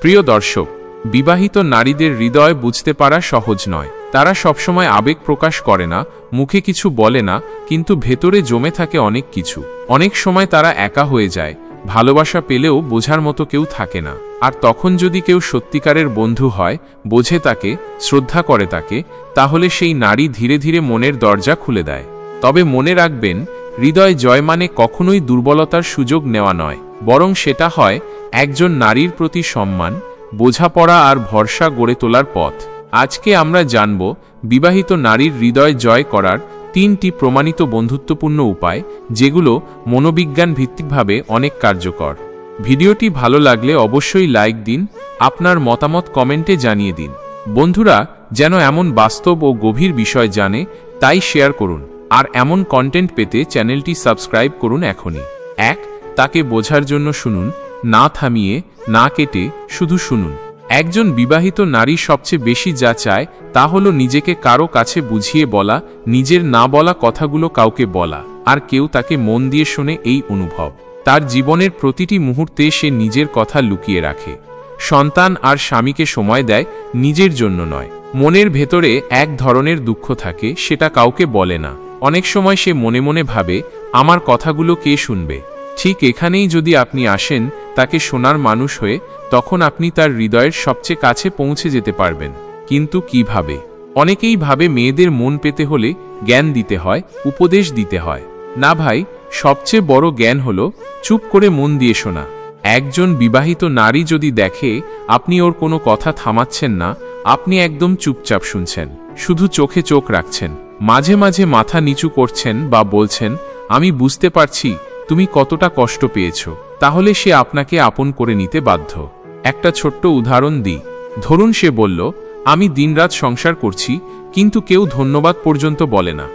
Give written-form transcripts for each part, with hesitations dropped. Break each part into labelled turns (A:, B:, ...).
A: প্রিয় দর্শক, বিবাহিত নারীদের হৃদয় বুঝতে পারা সহজ নয়। তারা সবসময় আবেগ প্রকাশ করে না, মুখে কিছু বলে না, কিন্তু ভেতরে জমে থাকে অনেক কিছু। অনেক সময় তারা একা হয়ে যায়, ভালোবাসা পেলেও বোঝার মতো কেউ থাকে না। আর তখন যদি কেউ সত্যিকারের বন্ধু হয়, বোঝে তাকে, শ্রদ্ধা করে তাকে, তাহলে সেই নারী ধীরে ধীরে মনের দরজা খুলে দেয়। তবে মনে রাখবেন, হৃদয় জয় মানে কখনোই দুর্বলতার সুযোগ নেওয়া নয়, বরং সেটা হয় একজন নারীর প্রতি সম্মান, বোঝাপড়া আর ভরসা গড়ে তোলার পথ। আজকে আমরা জানব বিবাহিত নারীর হৃদয় জয় করার 3টি প্রমাণিত বন্ধুত্বপূর্ণ উপায়, যেগুলো মনোবিজ্ঞান ভিত্তিকভাবে অনেক কার্যকর। ভিডিওটি ভালো লাগলে অবশ্যই লাইক দিন, আপনার মতামত কমেন্টে জানিয়ে দিন। বন্ধুরা যেন এমন বাস্তব ও গভীর বিষয় জানে, তাই শেয়ার করুন। আর এমন কন্টেন্ট পেতে চ্যানেলটি সাবস্ক্রাইব করুন এখনই। 1. তাকে বোঝার জন্য শুনুন, না থামিয়ে, না কেটে, শুধু শুনুন। একজন বিবাহিত নারী সবচেয়ে বেশি যা চায় তা হলো নিজেকে কারো কাছে বুঝিয়ে বলা, নিজের না বলা কথাগুলো কাউকে বলা, আর কেউ তাকে মন দিয়ে শোনে। এই অনুভব তার জীবনের প্রতিটি মুহূর্তে সে নিজের কথা লুকিয়ে রাখে, সন্তান আর স্বামীকে সময় দেয়, নিজের জন্য নয়। মনের ভেতরে এক ধরনের দুঃখ থাকে, সেটা কাউকে বলে না। অনেক সময় সে মনে মনে ভাবে, আমার কথাগুলো কে শুনবে। ঠিক এখানেই যদি আপনি আসেন তাকে শোনার মানুষ হয়ে, তখন আপনি তার হৃদয়ের সবচেয়ে কাছে পৌঁছে যেতে পারবেন। কিন্তু কিভাবে? অনেকেই ভাবে মেয়েদের মন পেতে হলে জ্ঞান দিতে হয়, উপদেশ দিতে হয়। না ভাই, সবচেয়ে বড় জ্ঞান হলো চুপ করে মন দিয়ে শোনা। একজন বিবাহিত নারী যদি দেখে আপনি ওর কোনো কথা থামাচ্ছেন না, আপনি একদম চুপচাপ শুনছেন, শুধু চোখে চোখ রাখছেন, মাঝে মাঝে মাথা নিচু করছেন বা বলছেন, আমি বুঝতে পারছি তুমি কতটা কষ্ট পেয়েছ, তাহলে সে আপনাকে আপন করে নিতে বাধ্য। একটা ছোট্ট উদাহরণ দিই। ধরুন সে বলল, আমি দিনরাত সংসার করছি, কিন্তু কেউ ধন্যবাদ পর্যন্ত বলে না।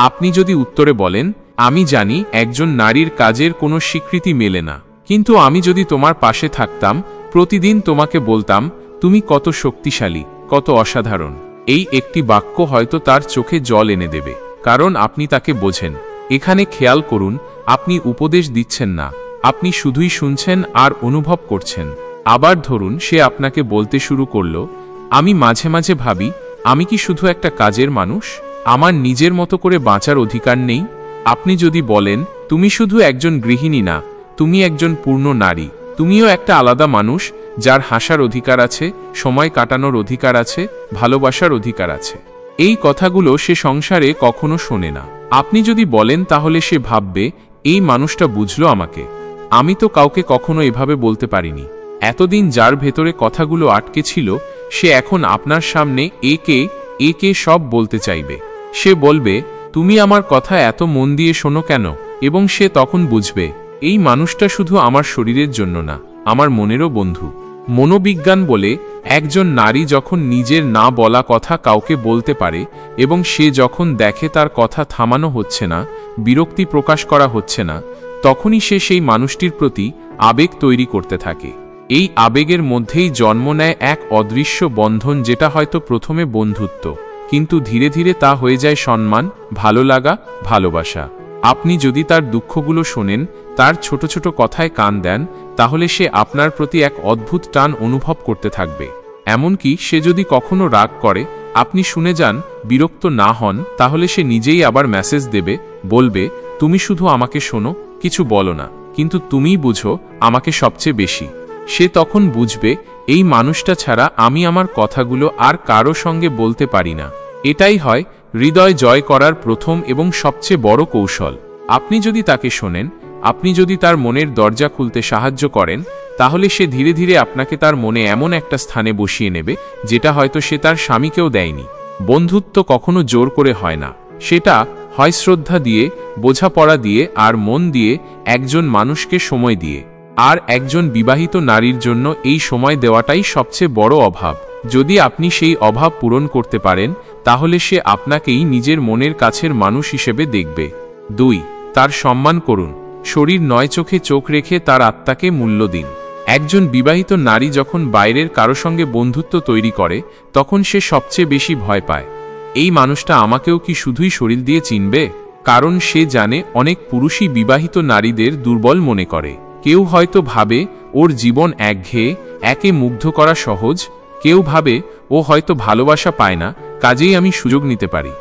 A: আপনি যদি উত্তরে বলেন, আমি জানি একজন নারীর কাজের কোনো স্বীকৃতি মেলে না, কিন্তু আমি যদি তোমার পাশে থাকতাম, প্রতিদিন তোমাকে বলতাম তুমি কত শক্তিশালী, কত অসাধারণ, এই একটি বাক্য হয়তো তার চোখে জল এনে দেবে, কারণ আপনি তাকে বোঝেন। এখানে খেয়াল করুন, আপনি উপদেশ দিচ্ছেন না, আপনি শুধুই শুনছেন আর অনুভব করছেন। আবার ধরুন সে আপনাকে বলতে শুরু করল, আমি মাঝে মাঝে ভাবি, আমি কি শুধু একটা কাজের মানুষ, আমার নিজের মতো করে বাঁচার অধিকার নেই। আপনি যদি বলেন, তুমি শুধু একজন গৃহিণী না, তুমি একজন পূর্ণ নারী, তুমিও একটা আলাদা মানুষ, যার হাসার অধিকার আছে, সময় কাটানোর অধিকার আছে, ভালোবাসার অধিকার আছে। এই কথাগুলো সে সংসারে কখনো শোনে না। আপনি যদি বলেন, তাহলে সে ভাববে, এই মানুষটা বুঝলো আমাকে, আমি তো কাউকে কখনো এভাবে বলতে পারিনি। এতদিন যার ভেতরে কথাগুলো আটকে ছিল, সে এখন আপনার সামনে একে একে সব বলতে চাইবে। সে বলবে, তুমি আমার কথা এত মন দিয়ে শোনো কেন? এবং সে তখন বুঝবে, এই মানুষটা শুধু আমার শরীরের জন্য না, আমার মনেরও বন্ধু। মনোবিজ্ঞান বলে, একজন নারী যখন নিজের না বলা কথা কাউকে বলতে পারে, এবং সে যখন দেখে তার কথা থামানো হচ্ছে না, বিরক্তি প্রকাশ করা হচ্ছে না, তখনই সে সেই মানুষটির প্রতি আবেগ তৈরি করতে থাকে। এই আবেগের মধ্যেই জন্ম নেয় এক অদৃশ্য বন্ধন, যেটা হয়তো প্রথমে বন্ধুত্ব, কিন্তু ধীরে ধীরে তা হয়ে যায় সম্মান, ভালো লাগা, ভালোবাসা। আপনি যদি তার দুঃখগুলো শোনেন, তার ছোট ছোট কথায় কান দেন, তাহলে সে আপনার প্রতি এক অদ্ভুত টান অনুভব করতে থাকবে। এমনকি সে যদি কখনো রাগ করে, আপনি শুনে যান, বিরক্ত না হন, তাহলে সে নিজেই আবার মেসেজ দেবে, বলবে, তুমি শুধু আমাকে শোনো, কিছু বলো না, কিন্তু তুমিই বুঝো আমাকে সবচেয়ে বেশি। সে তখন বুঝবে, এই মানুষটা ছাড়া আমি আমার কথাগুলো আর কারো সঙ্গে বলতে পারি না। এটাই হয় হৃদয় জয় করার প্রথম এবং সবচেয়ে বড় কৌশল। আপনি যদি তাকে শোনেন, আপনি যদি তার মনের দরজা খুলতে সাহায্য করেন, তাহলে সে ধীরে ধীরে আপনাকে তার মনে এমন একটা স্থানে বসিয়ে নেবে, যেটা হয়তো সে তার স্বামীকেও দেয়নি। বন্ধুত্ব কখনো জোর করে হয় না, সেটা হয় শ্রদ্ধা দিয়ে, বোঝাপড়া দিয়ে আর মন দিয়ে, একজন মানুষকে সময় দিয়ে। আর একজন বিবাহিত নারীর জন্য এই সময় দেওয়াটাই সবচেয়ে বড় অভাব। যদি আপনি সেই অভাব পূরণ করতে পারেন, তাহলে সে আপনাকেই নিজের মনের কাছের মানুষ হিসেবে দেখবে। 2. তার সম্মান করুন, শরীর নয়, চোখে চোখ রেখে তার আত্মাকে মূল্য দিন। একজন বিবাহিত নারী যখন বাইরের কারো সঙ্গে বন্ধুত্ব তৈরি করে, তখন সে সবচেয়ে বেশি ভয় পায়, এই মানুষটা আমাকেও কি শুধুই শরীর দিয়ে চিনবে? কারণ সে জানে অনেক পুরুষই বিবাহিত নারীদের দুর্বল মনে করে। কেউ হয়তো ভাবে, ওর জীবন একঘেয়ে, একে মুগ্ধ করা সহজ। কেউ ভাবে ও হয়তো ভালোবাসা পায় না, কাজেই আমি সুযোগ নিতে পারি।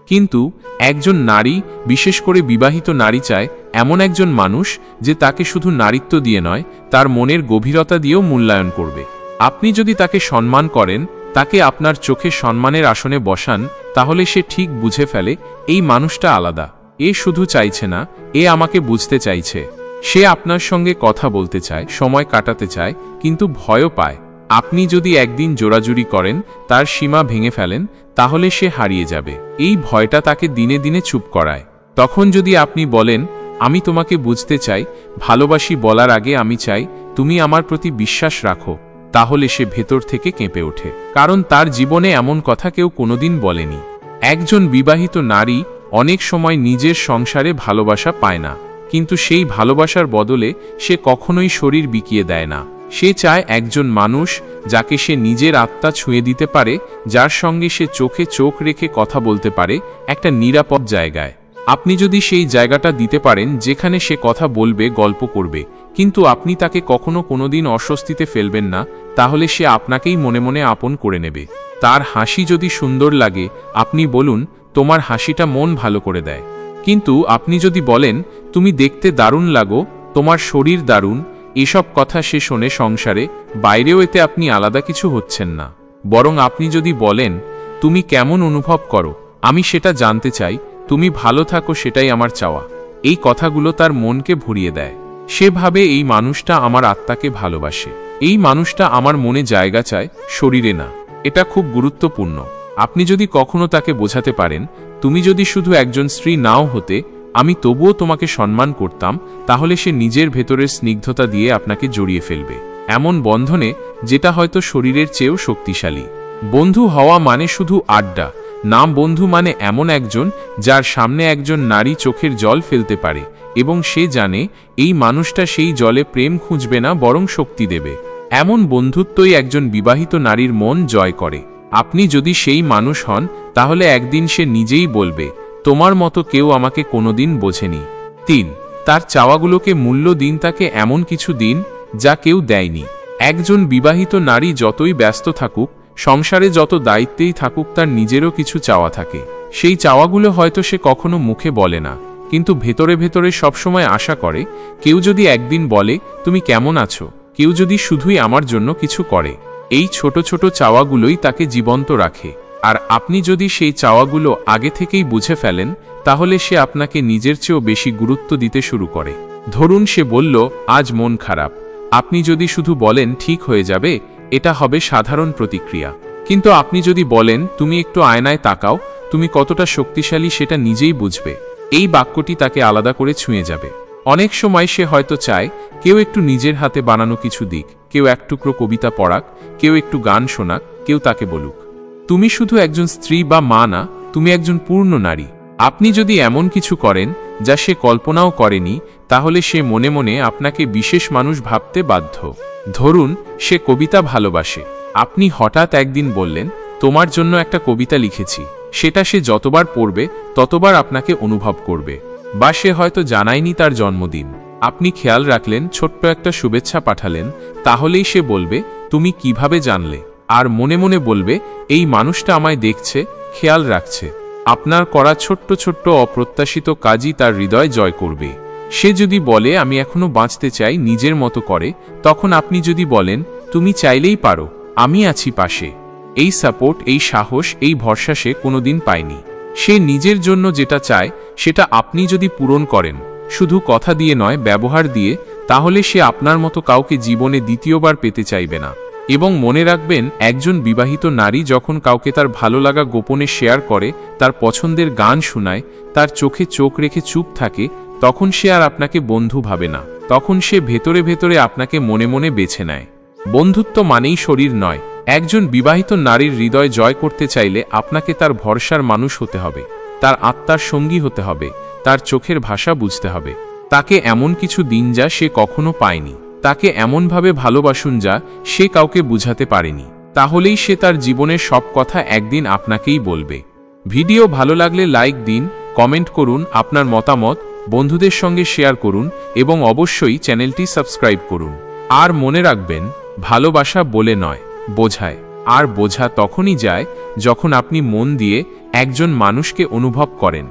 A: কিন্তু একজন নারী, বিশেষ করে বিবাহিত নারী, চায় এমন একজন মানুষ যে তাকে শুধু নারীত্ব দিয়ে নয়, তার মনের গভীরতা দিয়েও মূল্যায়ন করবে। আপনি যদি তাকে সম্মান করেন, তাকে আপনার চোখে সম্মানের আসনে বসান, তাহলে সে ঠিক বুঝে ফেলে এই মানুষটা আলাদা। এ শুধু চাইছে না, এ আমাকে বুঝতে চাইছে। সে আপনার সঙ্গে কথা বলতে চায়, সময় কাটাতে চায়, কিন্তু ভয়ও পায় আপনি যদি একদিন জোরাজুরি করেন, তার সীমা ভেঙে ফেলেন, তাহলে সে হারিয়ে যাবে। এই ভয়টা তাকে দিনে দিনে চুপ করায়। তখন যদি আপনি বলেন, আমি তোমাকে বুঝতে চাই, ভালোবাসি, বলার আগে আমি চাই তুমি আমার প্রতি বিশ্বাস রাখো, তাহলে সে ভেতর থেকে কেঁপে ওঠে। কারণ তার জীবনে এমন কথা কেউ কোনোদিন বলেনি। একজন বিবাহিত নারী অনেক সময় নিজের সংসারে ভালোবাসা পায় না, কিন্তু সেই ভালোবাসার বদলে সে কখনোই শরীর বিকিয়ে দেয় না। সে চায় একজন মানুষ যাকে সে নিজের আত্মা ছুঁয়ে দিতে পারে, যার সঙ্গে সে চোখে চোখ রেখে কথা বলতে পারে, একটা নিরাপদ জায়গায়। আপনি যদি সেই জায়গাটা দিতে পারেন যেখানে সে কথা বলবে, গল্প করবে, কিন্তু আপনি তাকে কখনো কোনোদিন অস্বস্তিতে ফেলবেন না, তাহলে সে আপনাকেই মনে মনে আপন করে নেবে। তার হাসি যদি সুন্দর লাগে, আপনি বলুন, তোমার হাসিটা মন ভালো করে দেয়। কিন্তু আপনি যদি বলেন, তুমি দেখতে দারুণ লাগো, তোমার শরীর দারুণ, এসব কথা সে শোনে সংসারে, বাইরেও, এতে আপনি আলাদা কিছু হচ্ছেন না। বরং আপনি যদি বলেন, তুমি কেমন অনুভব করো, আমি সেটা জানতে চাই, তুমি ভালো থাকো, সেটাই আমার চাওয়া, এই কথাগুলো তার মনকে ভরিয়ে দেয়। সে ভাবে এই মানুষটা আমার আত্মাকে ভালোবাসে, এই মানুষটা আমার মনে জায়গা চায়, শরীরে না। এটা খুব গুরুত্বপূর্ণ। আপনি যদি কখনো তাকে বোঝাতে পারেন, তুমি যদি শুধু একজন স্ত্রী নাও হতে, আমি তবুও তোমাকে সম্মান করতাম, তাহলে সে নিজের ভেতরের স্নিগ্ধতা দিয়ে আপনাকে জড়িয়ে ফেলবে, এমন বন্ধনে যেটা হয়তো শরীরের চেয়েও শক্তিশালী। বন্ধু হওয়া মানে শুধু আড্ডা না, বন্ধু মানে এমন একজন যার সামনে একজন নারী চোখের জল ফেলতে পারে, এবং সে জানে এই মানুষটা সেই জলে প্রেম খুঁজবে না, বরং শক্তি দেবে। এমন বন্ধুত্বই একজন বিবাহিত নারীর মন জয় করে। আপনি যদি সেই মানুষ হন, তাহলে একদিন সে নিজেই বলবে, তোমার মতো কেউ আমাকে কোনোদিন বোঝেনি। 3. তার চাওয়াগুলোকে মূল্য দিন, তাকে এমন কিছু দিন যা কেউ দেয়নি। একজন বিবাহিত নারী যতই ব্যস্ত থাকুক, সংসারে যত দায়িত্বেই থাকুক, তার নিজেরও কিছু চাওয়া থাকে। সেই চাওয়াগুলো হয়তো সে কখনো মুখে বলে না, কিন্তু ভেতরে ভেতরে সবসময় আশা করে কেউ যদি একদিন বলে, তুমি কেমন আছো, কেউ যদি শুধুই আমার জন্য কিছু করে। এই ছোট ছোট চাওয়াগুলোই তাকে জীবন্ত রাখে। আর আপনি যদি সেই চাওয়াগুলো আগে থেকেই বুঝে ফেলেন, তাহলে সে আপনাকে নিজের চেয়েও বেশি গুরুত্ব দিতে শুরু করে। ধরুন সে বলল, আজ মন খারাপ। আপনি যদি শুধু বলেন, ঠিক হয়ে যাবে, এটা হবে সাধারণ প্রতিক্রিয়া। কিন্তু আপনি যদি বলেন, তুমি একটু আয়নায় তাকাও, তুমি কতটা শক্তিশালী সেটা নিজেই বুঝবে, এই বাক্যটি তাকে আলাদা করে ছুঁয়ে যাবে। অনেক সময় সে হয়তো চায় কেউ একটু নিজের হাতে বানানো কিছু দিক, কেউ এক টুকরো কবিতা পড়াক, কেউ একটু গান শোনাক, কেউ তাকে বলুক, তুমি শুধু একজন স্ত্রী বা মা না, তুমি একজন পূর্ণ নারী। আপনি যদি এমন কিছু করেন যা সে কল্পনাও করেনি, তাহলে সে মনে মনে আপনাকে বিশেষ মানুষ ভাবতে বাধ্য। ধরুন সে কবিতা ভালোবাসে, আপনি হঠাৎ একদিন বললেন, তোমার জন্য একটা কবিতা লিখেছি, সেটা সে যতবার পড়বে ততবার আপনাকে অনুভব করবে। বা সে হয়তো জানায়নি তার জন্মদিন, আপনি খেয়াল রাখলেন, ছোট্ট একটা শুভেচ্ছা পাঠালেন, তাহলেই সে বলবে, তুমি কিভাবে জানলে? আর মনে মনে বলবে, এই মানুষটা আমায় দেখছে, খেয়াল রাখছে। আপনার করা ছোট্ট ছোট্ট অপ্রত্যাশিত কাজই তার হৃদয় জয় করবে। সে যদি বলে, আমি এখনো বাঁচতে চাই, নিজের মতো করে, তখন আপনি যদি বলেন, তুমি চাইলেই পারো, আমি আছি পাশে। এই সাপোর্ট, এই সাহস, এই ভরসা সে কোনোদিন পায়নি। সে নিজের জন্য যেটা চায় সেটা আপনি যদি পূরণ করেন, শুধু কথা দিয়ে নয়, ব্যবহার দিয়ে, তাহলে সে আপনার মতো কাউকে জীবনে দ্বিতীয়বার পেতে চাইবে না। এবং মনে রাখবেন, একজন বিবাহিত নারী যখন কাউকে তার ভালো লাগা গোপনে শেয়ার করে, তার পছন্দের গান শোনায়, তার চোখে চোখ রেখে চুপ থাকে, তখন সে আর আপনাকে বন্ধু ভাবে না, তখন সে ভেতরে ভেতরে আপনাকে মনে মনে বেছে নেয়। বন্ধুত্ব মানেই শরীর নয়। একজন বিবাহিত নারীর হৃদয় জয় করতে চাইলে আপনাকে তার ভরসার মানুষ হতে হবে, তার আত্মার সঙ্গী হতে হবে, তার চোখের ভাষা বুঝতে হবে। তাকে এমন কিছু দিন যা সে কখনো পায়নি, তাকে এমনভাবে ভালোবাসুন যা সে কাউকে বুঝাতে পারেনি, তাহলেই সে তার জীবনের সব কথা একদিন আপনাকেই বলবে। ভিডিও ভালো লাগলে লাইক দিন, কমেন্ট করুন আপনার মতামত, বন্ধুদের সঙ্গে শেয়ার করুন এবং অবশ্যই চ্যানেলটি সাবস্ক্রাইব করুন। আর মনে রাখবেন, ভালোবাসা বলে নয়, বোঝায়। আর বোঝা তখনই যায় যখন আপনি মন দিয়ে একজন মানুষকে অনুভব করেন।